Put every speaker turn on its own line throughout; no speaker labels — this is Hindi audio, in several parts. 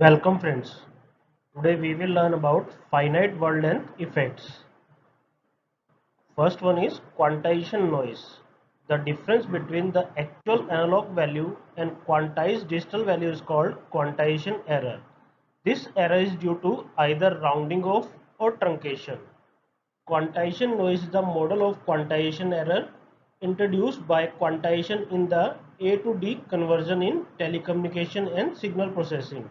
Welcome friends. Today we will learn about finite word length effects. First one is quantization noise. The difference between the actual analog value and quantized digital value is called quantization error. This error is due to either rounding off or truncation. Quantization noise is the model of quantization error introduced by quantization in the A to D conversion in telecommunication and signal processing.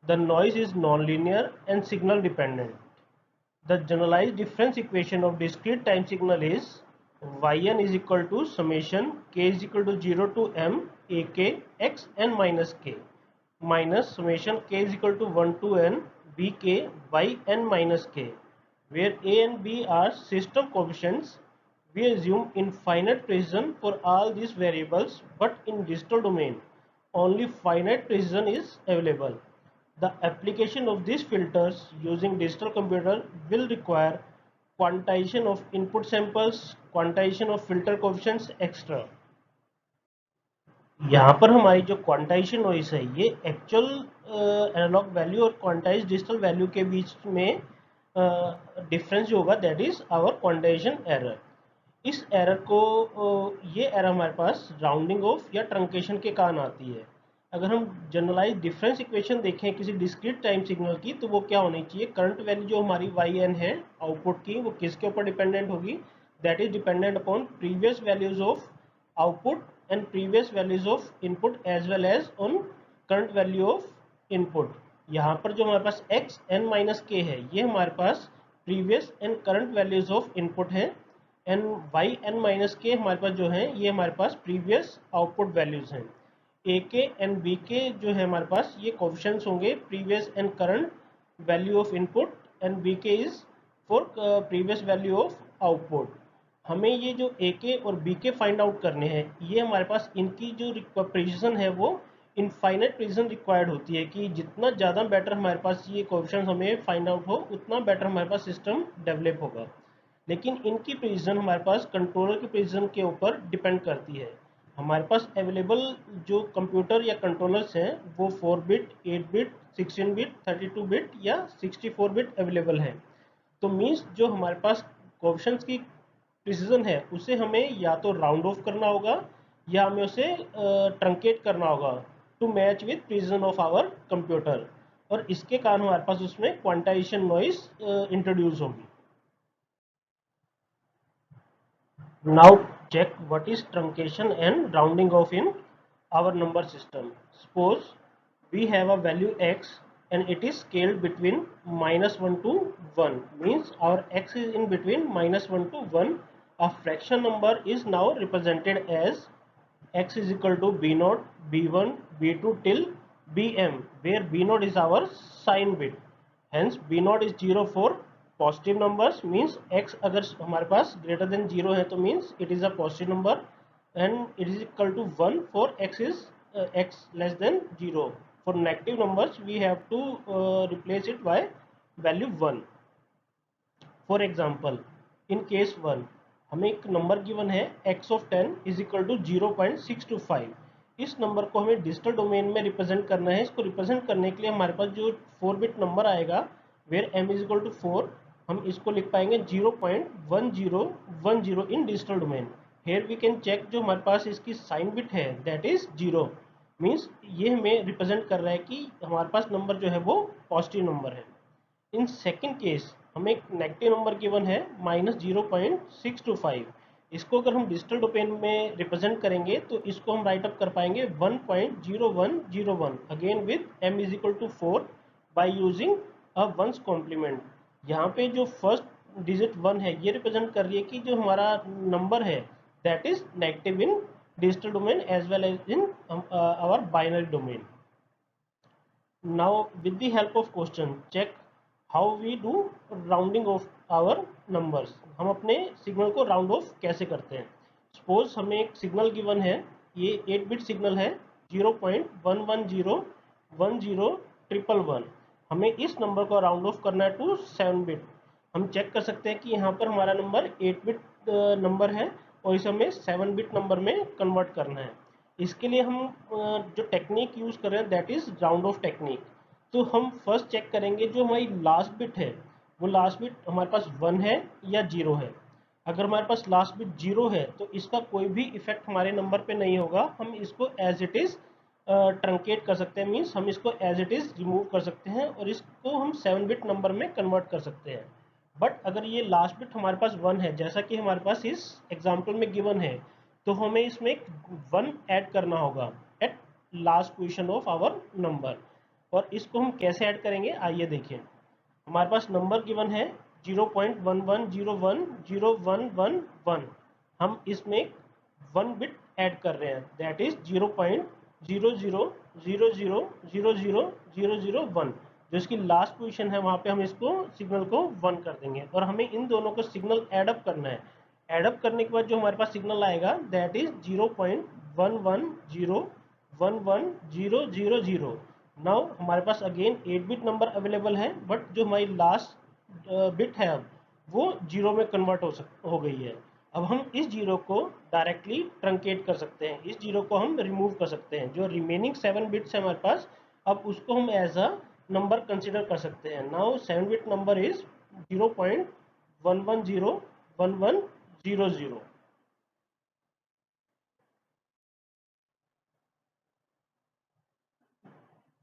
The noise is nonlinear and signal dependent. The generalized difference equation of discrete time signal is yn is equal to summation k is equal to 0 to m ak x n minus k minus summation k is equal to 1 to n bk by n minus k, where a and b are system coefficients. We assume infinite precision for all these variables, but in digital domain only finite precision is available. The application of these filters using digital computer will require quantization of input samples, quantization of filter coefficients, etc. यहाँ पर हमारी जो क्वांटाइजेशन नॉइस है ये एक्चुअल एनालॉग वैल्यू और क्वांटाइज डिजिटल वैल्यू के बीच में डिफरेंस जो होगा that is our quantization error. इस एरर को ये एरर हमारे पास राउंडिंग ऑफ या ट्रंकेशन के कारण आती है। अगर हम जनरलाइज डिफरेंस इक्वेशन देखें किसी डिस्क्रीट टाइम सिग्नल की तो वो क्या होनी चाहिए, करंट वैल्यू जो हमारी वाई एन है आउटपुट की वो किसके ऊपर डिपेंडेंट होगी, that is dependent upon previous values of output and previous values of input as well as on current value of input। यहाँ पर जो हमारे पास x n माइनस के है ये हमारे पास previous and current values of input है, एंड y n माइनस के हमारे पास जो है ये हमारे पास previous output values हैं। a के and b के जो है हमारे पास ये कोफिशिएंट्स होंगे previous and current value of input and b के is for previous value of output। हमें ये जो ए के और बी के फाइंड आउट करने हैं, ये हमारे पास इनकी जो प्रिसीजन है वो इनफाइनाइट प्रिसीजन रिक्वायर्ड होती है कि जितना ज़्यादा बेटर हमारे पास ये कोएफिशिएंट्स हमें फाइंड आउट हो उतना बेटर हमारे पास सिस्टम डेवलप होगा। लेकिन इनकी प्रिसीजन हमारे पास कंट्रोलर की प्रिसीजन के ऊपर डिपेंड करती है। हमारे पास अवेलेबल जो कंप्यूटर या कंट्रोलर्स हैं वो 4 बिट, 8 बिट, 16 बिट, 32 बिट या 64 बिट अवेलेबल हैं। तो मीन्स जो हमारे पास कोएफिशिएंट्स की प्रिसीजन है उसे हमें या तो राउंड ऑफ करना होगा या हमें उसे ट्रंकेट करना होगा to match with precision of our computer, और इसके कारण हमारे पास उसमें क्वांटाइजेशन नॉइस इंट्रोड्यूस होगी। Now check what is truncation and rounding off in our number system. Suppose we have a value x and it is scaled between -1 to 1, means our x is in between -1 to 1. A fraction number is now represented as x is equal to b naught, b1, b2 till bm, where b naught is our sign bit। Hence b naught is 0 for positive numbers, means x अगर हमारे पास greater than 0 है तो means it is a positive number, and it is equal to 1 for x is x less than 0। For negative numbers we have to replace it by value 1। For example, in case 1 हमें एक नंबर गिवन है x of 10 is equal to 0.625। इस नंबर को हमें डिजिटल डोमेन में रिप्रेजेंट करना है। इसको रिप्रेजेंट करने के लिए हमारे पास जो 4 बिट नंबर आएगा where m is equal to 4, हम इसको लिख पाएंगे 0.1010 in digital domain. Here we can check जो हमारे पास इसकी साइन बिट है दैट इज 0, मीन्स ये हमें रिप्रेजेंट कर रहा है कि हमारे पास नंबर जो है वो पॉजिटिव नंबर है। इन सेकेंड केस हमें एक नेगेटिव नंबर गिवन है -0.625। इसको अगर हम डिजिटल डोमेन में रिप्रेजेंट करेंगे तो इसको हम राइट अप कर पाएंगे 1.0101 again with m is equal to 4 by using a ones complement. यहाँ पे जो फर्स्ट डिजिट 1 है ये रिप्रेजेंट कर रही है कि जो हमारा नंबर है that is negative in digital domain as well as in our binary domain। Now with the help of question check how we do rounding of our numbers। हम अपने सिग्नल को राउंड ऑफ कैसे करते हैं। सपोज हमें एक सिग्नल गिवन है, ये 8 बिट सिग्नल है 0.11010111, हमें इस नंबर को राउंड ऑफ करना है टू 7 बिट। हम चेक कर सकते हैं कि यहाँ पर हमारा नंबर 8 बिट नंबर है और इसे हमें 7 बिट नंबर में कन्वर्ट करना है। इसके लिए हम जो टेक्निक यूज़ कर रहे हैं that is round of technique. तो हम फर्स्ट चेक करेंगे जो हमारी लास्ट बिट है वो लास्ट बिट हमारे पास 1 है या 0 है। अगर हमारे पास लास्ट बिट 0 है तो इसका कोई भी इफेक्ट हमारे नंबर पे नहीं होगा, हम इसको एज इट इज़ ट्रंकेट कर सकते हैं, मीन्स हम इसको एज इट इज़ रिमूव कर सकते हैं और इसको हम 7 बिट नंबर में कन्वर्ट कर सकते हैं। बट अगर ये लास्ट बिट हमारे पास 1 है जैसा कि हमारे पास इस एग्जाम्पल में गिवन है, तो हमें इसमें 1 ऐड करना होगा at last position of our number. और इसको हम कैसे ऐड करेंगे आइए देखिए। हमारे पास नंबर गिवन है 0.11010111। हम इसमें 1 बिट ऐड कर रहे हैं, दैट इज 0.00000001। जो इसकी लास्ट पोजीशन है वहां पे हम इसको सिग्नल को 1 कर देंगे और हमें इन दोनों को सिग्नल एडअप करना है। एडअप करने के बाद जो हमारे पास सिग्नल आएगा दैट इज 0.11011000। नाउ हमारे पास अगेन 8 बिट नंबर अवेलेबल है, बट जो हमारी लास्ट बिट है अब वो 0 में कन्वर्ट हो गई है। अब हम इस 0 को डायरेक्टली ट्रंकेट कर सकते हैं, इस 0 को हम रिमूव कर सकते हैं। जो रिमेनिंग 7 बिट्स है हमारे पास, अब उसको हम एज अ नंबर कंसिडर कर सकते हैं। Now 7 bit number is 0.11011000।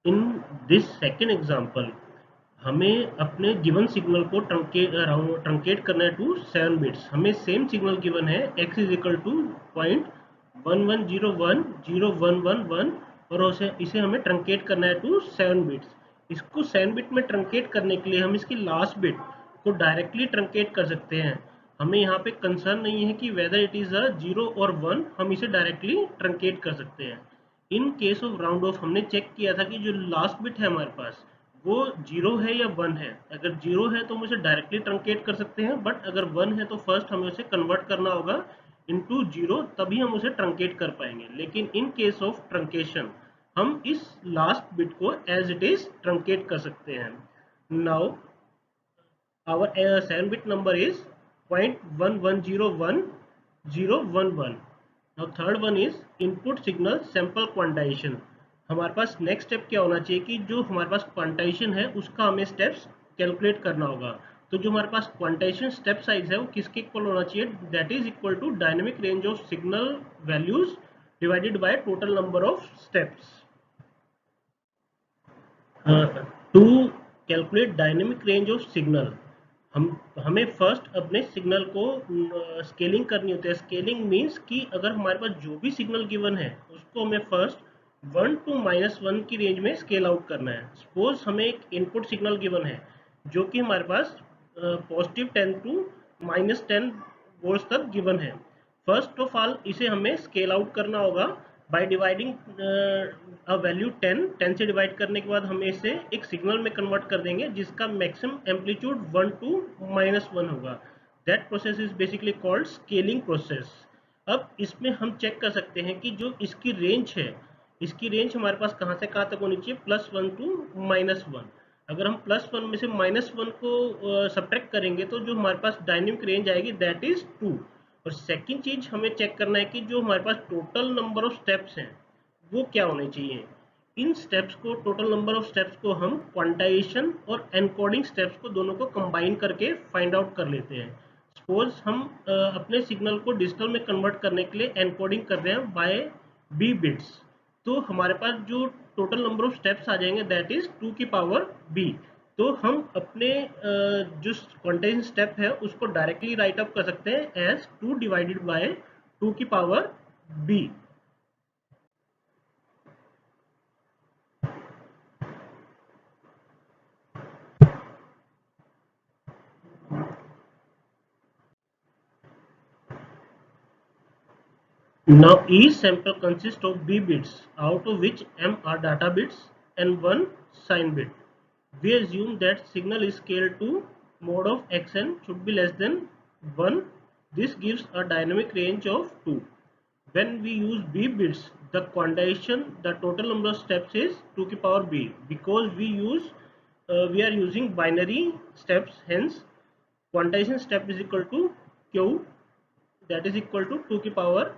In this second example हमें अपने गिवन सिग्नल को ट्रंकेट करना है टू 7 बिट्स। हमें सेम सिग्नल गिवन है x इज इक्वल टू 0.11010111 और इसे हमें ट्रंकेट करना है टू 7 बिट्स। इसको 7 बिट में ट्रंकेट करने के लिए हम इसकी लास्ट बिट को डायरेक्टली ट्रंकेट कर सकते हैं। हमें यहाँ पे कंसर्न नहीं है कि वेदर इट इज़ अ 0 और 1, हम इसे डायरेक्टली ट्रंकेट कर सकते हैं। In case of round of हमने चेक किया था कि जो लास्ट बिट है हमारे पास वो 0 है या 1 है। अगर 0 है तो हम उसे डायरेक्टली ट्रंकेट कर सकते हैं, बट अगर 1 है तो फर्स्ट हमें उसे कन्वर्ट करना होगा इनटू 0, तभी हम उसे ट्रंकेट कर पाएंगे। लेकिन इन केस ऑफ ट्रंकेशन हम इस लास्ट बिट को एज इट इज ट्रंकेट कर सकते हैं। Now our 7 bit number is 0.11011011। now third one is input signal sample quantization। हमारे पास नेक्स्ट स्टेप क्या होना चाहिए कि जो हमारे पास क्वांटाइजेशन है उसका हमें स्टेप्स कैलकुलेट करना होगा। तो जो हमारे पास क्वांटाइजेशन स्टेप साइज है वो किसके इक्वल होना चाहिए, that is equal to dynamic range of signal values divided by total number of steps. To calculate dynamic range of signal हमें फर्स्ट अपने सिग्नल को स्केलिंग करनी होती है। स्केलिंग मीन्स कि अगर हमारे पास जो भी सिग्नल गिवन है उसको हमें फर्स्ट 1 to -1 की रेंज में स्केल आउट करना है। सपोज हमें एक इनपुट सिग्नल गिवन है जो कि हमारे पास +10 to -10 वोल्ट तक गिवन है। फर्स्ट ऑफ ऑल इसे हमें स्केल आउट करना होगा बाय डिवाइडिंग अ वैल्यू 10 से डिवाइड करने के बाद हमें इसे एक सिग्नल में कन्वर्ट कर देंगे जिसका मैक्सिमम एम्पलीट्यूड 1 to -1 होगा। That process is basically called scaling process. अब इसमें हम चेक कर सकते हैं कि जो इसकी रेंज है, इसकी रेंज हमारे पास कहाँ से कहाँ तक होनी चाहिए, +1 to -1। अगर हम +1 में से -1 को सब्ट्रैक्ट करेंगे तो जो हमारे पास डायनेमिक रेंज आएगी दैट इज 2। और सेकंड चीज हमें चेक करना है कि जो हमारे पास टोटल नंबर ऑफ स्टेप्स हैं वो क्या होने चाहिए। इन स्टेप्स को, टोटल नंबर ऑफ स्टेप्स को हम क्वांटाइजेशन और एनकोडिंग स्टेप्स को दोनों को कंबाइन करके फाइंड आउट कर लेते हैं। सपोज हम अपने सिग्नल को डिजिटल में कन्वर्ट करने के लिए एनकोडिंग कर रहे हैं बाय बी बिट्स, तो हमारे पास जो टोटल नंबर ऑफ स्टेप्स आ जाएंगे दैट इज 2 की पावर बी। तो हम अपने जो क्वांटाइजेशन स्टेप है उसको डायरेक्टली राइट अप कर सकते हैं एज 2 डिवाइडेड बाय 2 की power b. Now each sample consists of B bits, out of which M are data bits and 1 sign bit. We assume that signal is scaled to mode of xn should be less than 1. This gives a dynamic range of 2. When we use B bits, the quantization, the total number of steps is 2 की power B, because we are using binary steps. Hence quantization step is equal to Q, that is equal to 2 की power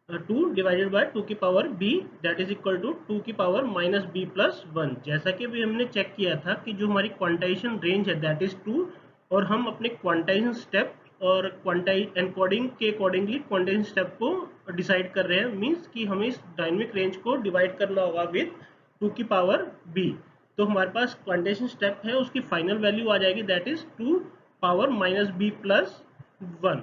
2 डिवाइडेड बाय 2 की power b that is equal to 2 की पावर माइनस b प्लस 1। जैसा कि अभी हमने चेक किया था कि जो हमारी क्वांटाइजेशन रेंज है दैट इज 2, और हम अपने क्वांटाइजेशन स्टेप और क्वांटाइज एनकोडिंग के अकॉर्डिंगली क्वांटाइजेशन स्टेप को डिसाइड कर रहे हैं, मीन्स कि हमें इस डायनेमिक रेंज को डिवाइड करना होगा विद 2 की पावर b। तो हमारे पास क्वांटाइजेशन स्टेप है, उसकी फाइनल वैल्यू आ जाएगी that is 2 power minus b plus 1।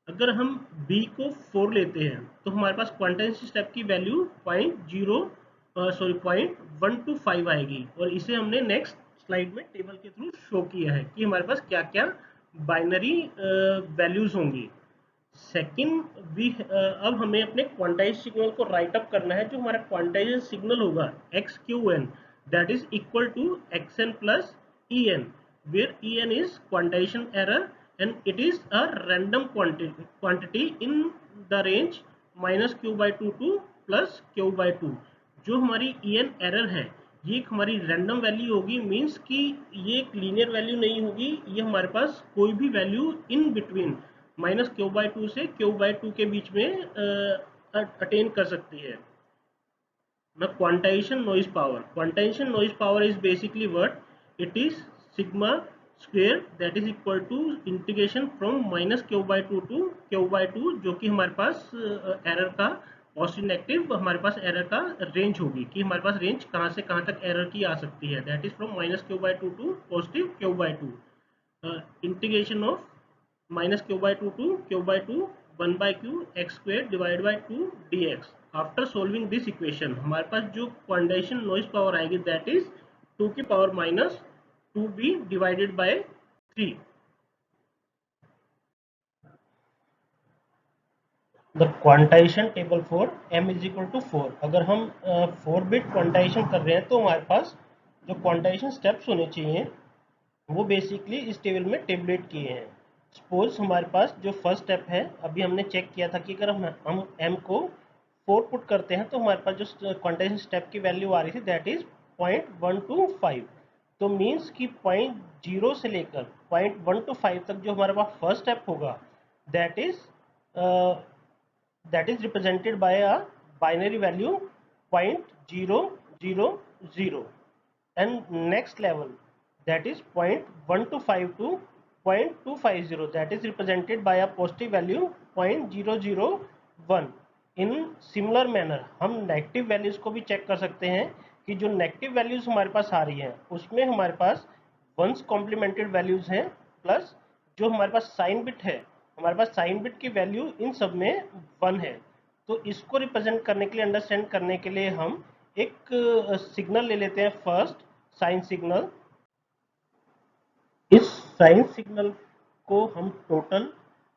अगर हम b को 4 लेते हैं तो हमारे पास क्वांटाइजेशन स्टेप की वैल्यू .125 आएगी, और इसे हमने नेक्स्ट स्लाइड में टेबल के थ्रू शो किया है कि हमारे पास क्या क्या बाइनरी वैल्यूज होंगी। सेकंड अब हमें अपने क्वांटाइज सिग्नल को राइट अप करना है। जो हमारा क्वांटाइजेशन सिग्नल होगा x q n that is equal to x n plus e n, where e n is quantization error and it is a random quantity in the range minus q by 2 to plus q by 2। जो हमारी en एरर है ये एक हमारी रैंडम वैल्यू होगी, मीन्स कि ये एक लीनियर वैल्यू नहीं होगी, ये हमारे पास कोई भी value in between minus q by 2 से क्यू बाई 2 के बीच में अटेन कर सकती है। Now quantization noise power is basically what it is, sigma square that is equal to integration from minus q by 2 to q by 2, जो कि हमारे पास एरर का पॉजिटिव नेगेटिव हमारे पास एरर का रेंज होगी कि हमारे पास रेंज कहाँ से कहाँ तक एरर की आ सकती है, that is from minus q by 2 to positive q by 2। Integration of minus q by 2 to q by 2 1 by q x square divided by 2 dx। After solving this equation हमारे पास जो क्वांटाइजेशन नॉइज पावर आएगी दैट इज 2 की power minus 2b divided by 3। The quantization table for m is equal to 4। अगर हम 4 बिट क्वांटाइजेशन कर रहे हैं तो हमारे पास जो क्वांटाइजेशन स्टेप्स होने चाहिए वो बेसिकली इस टेबल में टेबलेट किए हैं। सपोज हमारे पास जो फर्स्ट स्टेप है, अभी हमने चेक किया था कि अगर हम m को 4 पुट करते हैं तो हमारे पास जो क्वांटाइजेशन स्टेप की वैल्यू आ रही थी दैट इज 0.125। तो मीन्स कि 0.0 से लेकर 0.125 तक जो हमारे पास फर्स्ट स्टेप होगा that is represented by a binary value 0.000, and next level that is 0.125 to 0.250 that is represented by a positive value 0.001। In similar manner हम नेगेटिव वैल्यूज को भी चेक कर सकते हैं कि जो नेगेटिव वैल्यूज हमारे पास आ रही हैं उसमें हमारे पास वंस कॉम्प्लीमेंटेड वैल्यूज हैं, प्लस जो हमारे पास साइन बिट है हमारे पास साइन बिट की वैल्यू इन सब में 1 है। तो इसको रिप्रेजेंट करने के लिए अंडरस्टैंड करने के लिए हम एक सिग्नल ले लेते हैं, फर्स्ट साइन सिग्नल। इस साइन सिग्नल को हम टोटल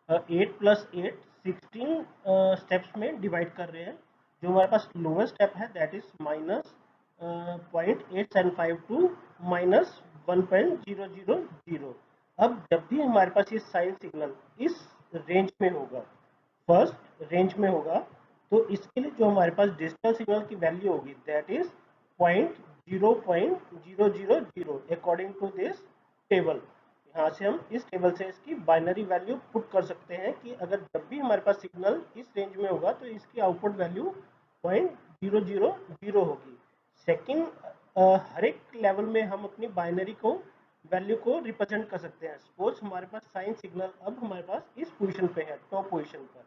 8 प्लस 8 16 स्टेप्स में डिवाइड कर रहे हैं। जो हमारे पास लोवेस्ट स्टेप है that is minus 0.875 to minus 1.000। अब जब भी हमारे पास ये साइन सिग्नल इस रेंज में होगा, फर्स्ट रेंज में होगा, तो इसके लिए जो हमारे पास डिजिटल सिग्नल की वैल्यू होगी that is 0.000 according to this table. यहाँ से हम इस टेबल से इसकी बाइनरी वैल्यू पुट कर सकते हैं कि अगर जब भी हमारे पास सिग्नल इस रेंज में होगा तो इसकी आउटपुट वैल्यू 0.000 होगी। सेकंड, हर एक लेवल में हम अपनी बाइनरी को वैल्यू को रिप्रेजेंट कर सकते हैं। सपोज हमारे पास साइन सिग्नल अब हमारे पास इस पोजीशन पे है, टॉप पोजीशन पर।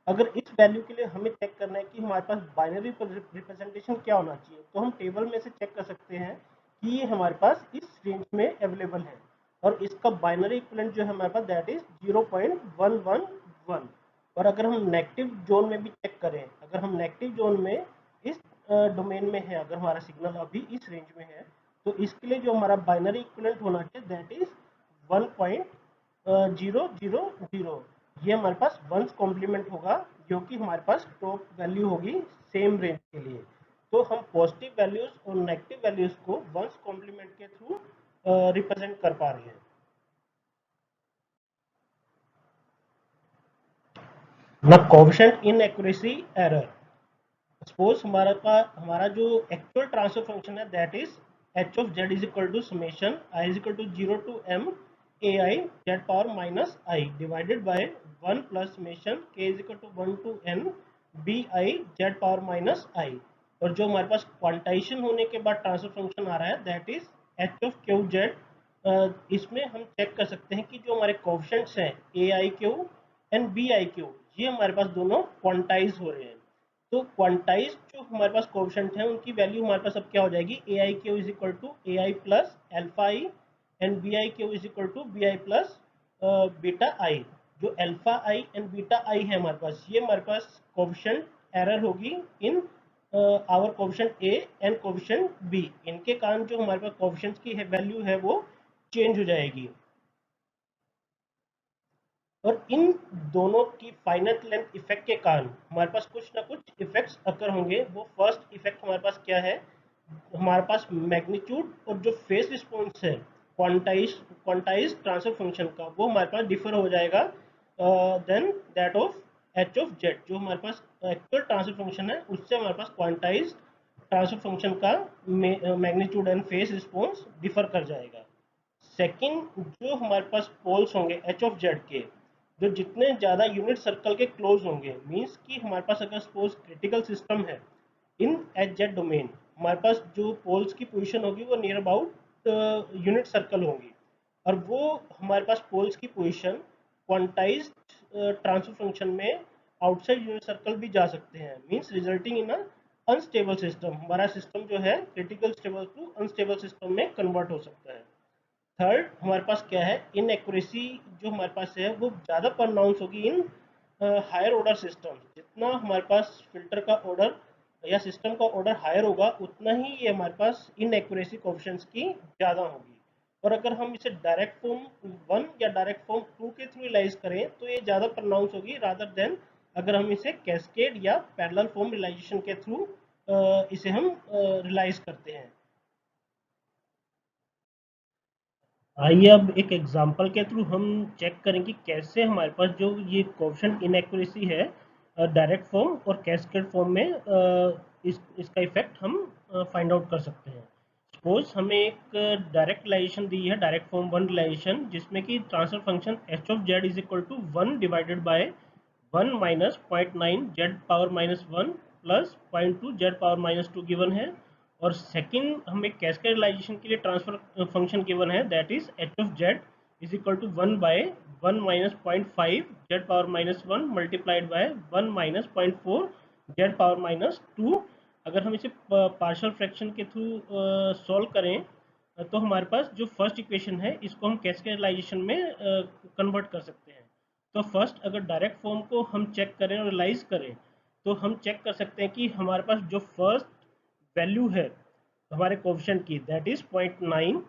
अगर इस वैल्यू के लिए हमें चेक करना है कि हमारे पास बाइनरी रिप्रेजेंटेशन क्या होना चाहिए, तो हम टेबल में से चेक कर सकते हैं कि ये हमारे पास इस रेंज में अवेलेबल है, और इसका बाइनरी इक्विवेलेंट जो है हमारे पास दैट इज 0.111। और अगर हम नेगेटिव जोन में भी चेक करें, अगर हम नेगेटिव जोन में इस डोमेन में है, अगर हमारा सिग्नल अभी इस रेंज में है, तो इसके लिए जो हमारा बाइनरी इक्विवेलेंट होना चाहिए दैट इज 1.000। ये हमारे पास वंस कॉम्प्लीमेंट होगा जो कि हमारे पास टॉप वैल्यू होगी सेम रेंज के लिए। तो हम पॉजिटिव वैल्यूज और नेगेटिव वैल्यूज को वंस कॉम्प्लीमेंट के थ्रू रिप्रेजेंट कर पा रहे हैं। ना कोएफिशिएंट इनएक्यूरेसी एरर। सपोज हमारा जो एक्चुअल ट्रांसफर फंक्शन है that is h of z is equal to summation i is equal to 0 to m ai z power minus i divided by 1 plus summation k is equal to 1 to n B I Z power minus I, और जो हमारे पास क्वांटाइजेशन होने के बाद ट्रांसफर फंक्शन आ रहा है that is h of Q Z. इसमें हम चेक कर सकते हैं कि जो हमारे कोएफिशिएंट्स हैं A I Q and B I Q, ये हमारे पास दोनों क्वांटाइज हो रहे हैं। तो क्वांटाइज जो हमारे पास कोएफिशिएंट है उनकी वैल्यू हमारे पास अब क्या हो जाएगी, A I Q is equal to A I plus alpha I and B I Q is equal to B I plus beta I. जो alpha I and beta I है हमारे पास, ये हमारे पास कोएफिशिएंट एरर होगी in our coefficient A and coefficient B. इनके कारण जो हमारे पास कोएफिशिएंट्स की वैल्यू है वो चेंज हो जाएगी, और इन दोनों की फाइनाइट लेंथ इफेक्ट के कारण हमारे पास कुछ ना कुछ इफेक्ट्स अकर होंगे। वो फर्स्ट इफेक्ट हमारे पास क्या है, हमारे पास मैग्नीट्यूड और जो फेस रिस्पॉन्स है क्वांटाइज ट्रांसफर फंक्शन का, वो हमारे पास डिफर हो जाएगा then that of h of z. जो हमारे पास एक्चुअल ट्रांसफर फंक्शन है उससे हमारे पास क्वांटाइज ट्रांसफर फंक्शन का magnitude and phase response differ कर जाएगा। सेकंड, जो हमारे पास पोल्स होंगे एच ऑफ जेड के, जो जितने ज़्यादा यूनिट सर्कल के क्लोज होंगे, मीन्स कि हमारे पास अगर सपोज क्रिटिकल सिस्टम है इन एच जेड डोमेन, हमारे पास जो पोल्स की पोजीशन होगी वो नियर अबाउट यूनिट सर्कल होंगी, और वो हमारे पास पोल्स की पोजीशन क्वांटाइज ट्रांसफर फंक्शन में आउटसाइड यूनिट सर्कल भी जा सकते हैं, means resulting in a unstable system. हमारा सिस्टम जो है critical stable to unstable system में कन्वर्ट हो सकता है। थर्ड, हमारे पास क्या है, इन एक्यूरेसी जो हमारे पास है वो ज़्यादा प्रोनाउंस होगी इन हायर ऑर्डर सिस्टम। जितना हमारे पास फिल्टर का ऑर्डर या सिस्टम का ऑर्डर हायर होगा उतना ही ये हमारे पास इन एक्यूरेसी कोएफिशिएंट्स की ज़्यादा होगी। और अगर हम इसे डायरेक्ट फॉर्म 1 या डायरेक्ट फॉर्म 2 के थ्रू रियलाइज करें तो ये ज़्यादा प्रोनाउंस होगी रादर देन अगर हम इसे कैस्केड या पैरेलल फॉर्म रियलाइजेशन के थ्रू इसे हम रियलाइज करते हैं। आइए अब एक एग्जांपल के थ्रू हम चेक करें कि कैसे हमारे पास जो ये कोएफिशिएंट इनएक्यूरेसी है डायरेक्ट फॉर्म और कैस्केड फॉर्म में इसका इफेक्ट हम फाइंड आउट कर सकते हैं। सपोज हमें एक डायरेक्ट रिलेशन दी है, डायरेक्ट फॉर्म वन रिलेशन, जिसमें कि transfer function h of z is equal to 1 divided by 1 minus 0.9 z power minus 1 plus 0.2 z power minus 2 given है। और सेकंड हमें कैस्केडलाइजेशन के लिए ट्रांसफर फंक्शन गिवन है that is h of z is equal to 1 by 1 minus 0.5 z power minus 1 multiplied by 1 minus 0.4 z power minus 2। अगर हम इसे पार्शियल फ्रैक्शन के थ्रू सॉल्व करें तो हमारे पास जो फर्स्ट इक्वेशन है इसको हम कैस्केडलाइजेशन में कन्वर्ट कर सकते हैं। तो फर्स्ट अगर डायरेक्ट फॉर्म को हम चेक करें और रियलाइज करें तो हम चेक कर सकते हैं कि हमारे पास जो फर्स्ट वैल्यू है हमारे कोएफिशिएंट की दैट इज 0.9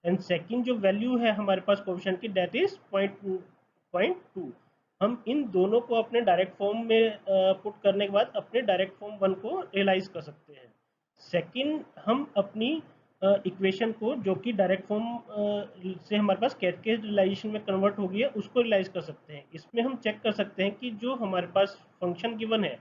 एंड सेकंड जो वैल्यू है हमारे पास कोएफिशिएंट की दैट इज 0.2। हम इन दोनों को अपने डायरेक्ट फॉर्म में पुट करने के बाद अपने डायरेक्ट फॉर्म वन को रियलाइज कर सकते हैं। सेकंड, हम अपनी इक्वेशन को जो कि डायरेक्ट फॉर्म से हमारे पास कैस्केड रियलाइजेशन में कन्वर्ट हो गई है उसको रियलाइज कर सकते हैं। इसमें हम चेक कर सकते हैं कि जो हमारे पास फंक्शन गिवन है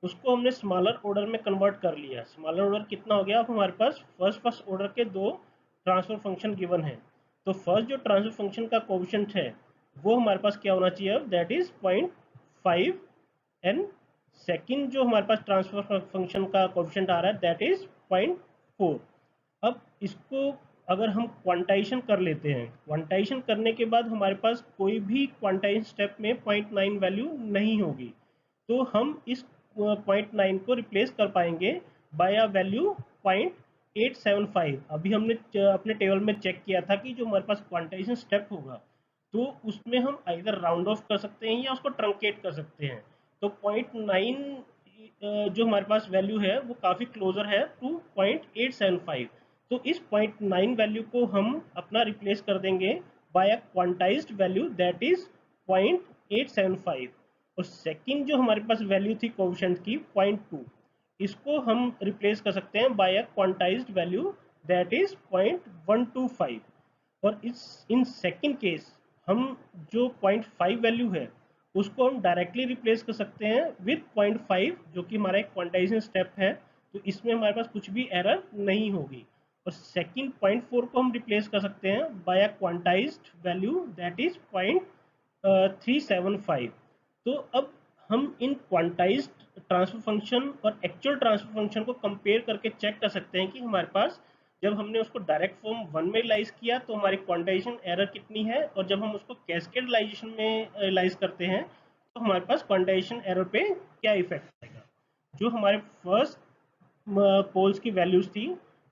उसको हमने स्मॉलर ऑर्डर में कन्वर्ट कर लिया। स्मॉलर ऑर्डर कितना हो गया, अब हमारे पास फर्स्ट ऑर्डर के दो ट्रांसफर फंक्शन गिवन है। तो फर्स्ट जो ट्रांसफर फंक्शन का कोएफिशिएंट है वो हमारे पास क्या होना चाहिए अब, दैट इज 0.5 एंड सेकंड जो हमारे पास ट्रांसफर फंक्शन का कोएफिशिएंट आ रहा है दैट इज 0.4। अब इसको अगर हम क्वांटाइजेशन कर लेते हैं, क्वांटाइजेशन करने के बाद हमारे पास कोई भी क्वांटाइजेशन स्टेप में 0.9 वैल्यू नहीं होगी, तो हम इस 0.9 को रिप्लेस कर पाएंगे बाय अ वैल्यू 0.875। अभी हमने अपने टेबल में चेक किया था कि जो हमारे पास क्वांटाइजेशन स्टेप होगा तो उसमें हम आइदर राउंड ऑफ कर सकते हैं या उसको ट्रंकेट कर सकते हैं। तो 0.9 जो हमारे पास वैल्यू है वो काफ़ी क्लोजर है टू 0.875। तो इस 0.9 वैल्यू को हम अपना रिप्लेस कर देंगे by a quantized value that is 0.875। और सेकंड जो हमारे पास वैल्यू थी कोएफिशिएंट की 0.2, इसको हम रिप्लेस कर सकते हैं by a quantized value that is 0.125। और इस इन सेकंड केस हम जो 0.5 वैल्यू है उसको हम डायरेक्टली रिप्लेस कर सकते हैं विथ 0.5 जो कि हमारा एक क्वांटाइजेशन स्टेप है, तो इसमें हमारे पास कुछ भी एरर नहीं होगी। और सेकंड 0.4 को हम रिप्लेस कर सकते हैं by a quantized value that is 0.375। तो अब हम इन क्वांटाइज्ड ट्रांसफर फंक्शन और एक्चुअल ट्रांसफर फंक्शन को कंपेयर करके चेक कर सकते हैं कि हमारे पास जब हमने उसको डायरेक्ट फॉर्म 1 में इलाइज किया तो हमारी क्वांटाइजेशन एरर कितनी है, और जब हम उसको कैस्केडलाइजेशन में इलाइज करते हैं तो हमारे पास क्वांटाइजेशन एरर पे क्या इफेक्ट आएगा। जो हमारे फर्स्ट पोल्स की वैल्यूज थी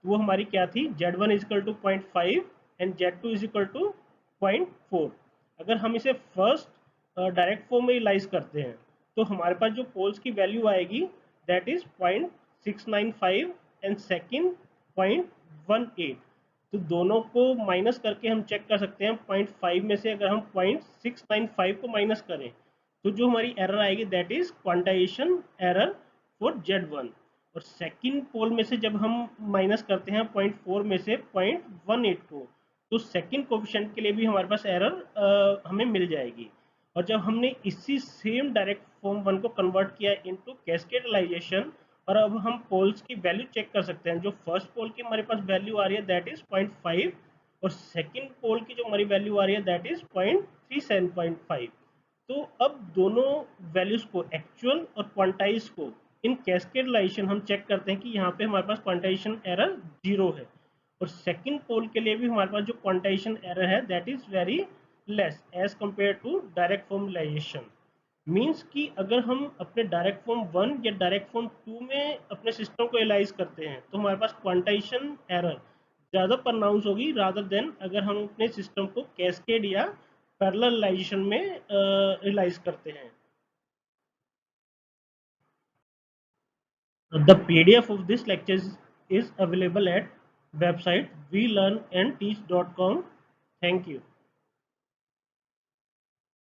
वो हमारी क्या थी, Z1 is equal to 0.5 and Z2 is equal to 0.4। अगर हम इसे फर्स्ट डायरेक्ट फॉर्म में इलाइज करते हैं तो हमारे पास जो पोल्स की वैल्यू आएगी दैट इज 0.695 एंड सेकेंड 0.18। तो दोनों को माइनस करके हम चेक कर सकते हैं। 0.5 में से अगर हम 0.695 को माइनस करें तो जो हमारी एरर आएगी that is quantization error for Z1। और सेकंड पोल में से जब हम माइनस करते हैं 0.4 में से 0.18 को, तो सेकंड कोफिशिएंट के लिए भी हमारे पास एरर हमें मिल जाएगी। और जब हमने इसी सेम डायरेक्ट फॉर्म 1 को कन्वर्ट किया इनटू कैस्केडलाइजेशन, और अब हम पोल्स की वैल्यू चेक कर सकते हैं। जो फर्स्ट पोल की हमारे पास वैल्यू आ रही है दैट इज 0.5 और सेकंड पोल की जो हमारी वैल्यू आ रही है दैट इज 0.37.5। तो अब दोनों वैल्यूज को, एक्चुअल और क्वांटाइज को, इन कैस्केडलाइजेशन हम चेक करते हैं कि यहाँ पे हमारे पास क्वांटाइजेशन एरर 0 है, और सेकंड पोल के लिए भी हमारे पास जो क्वांटाइजेशन एरर है that is very less as compare to direct formulization. Means कि अगर हम अपने डायरेक्ट फॉर्म 1 या डायरेक्ट फॉर्म 2 में अपने सिस्टम को एनालाइज करते हैं तो हमारे पास क्वांटाइजेशन एरर ज़्यादा प्रनाउंस होगी रादर देन अगर हम अपने सिस्टम को कैस्केड या पैरेललाइजेशन में रियलाइज करते हैं। The PDF of this lecture is available at website welearnandteach.com. Thank you.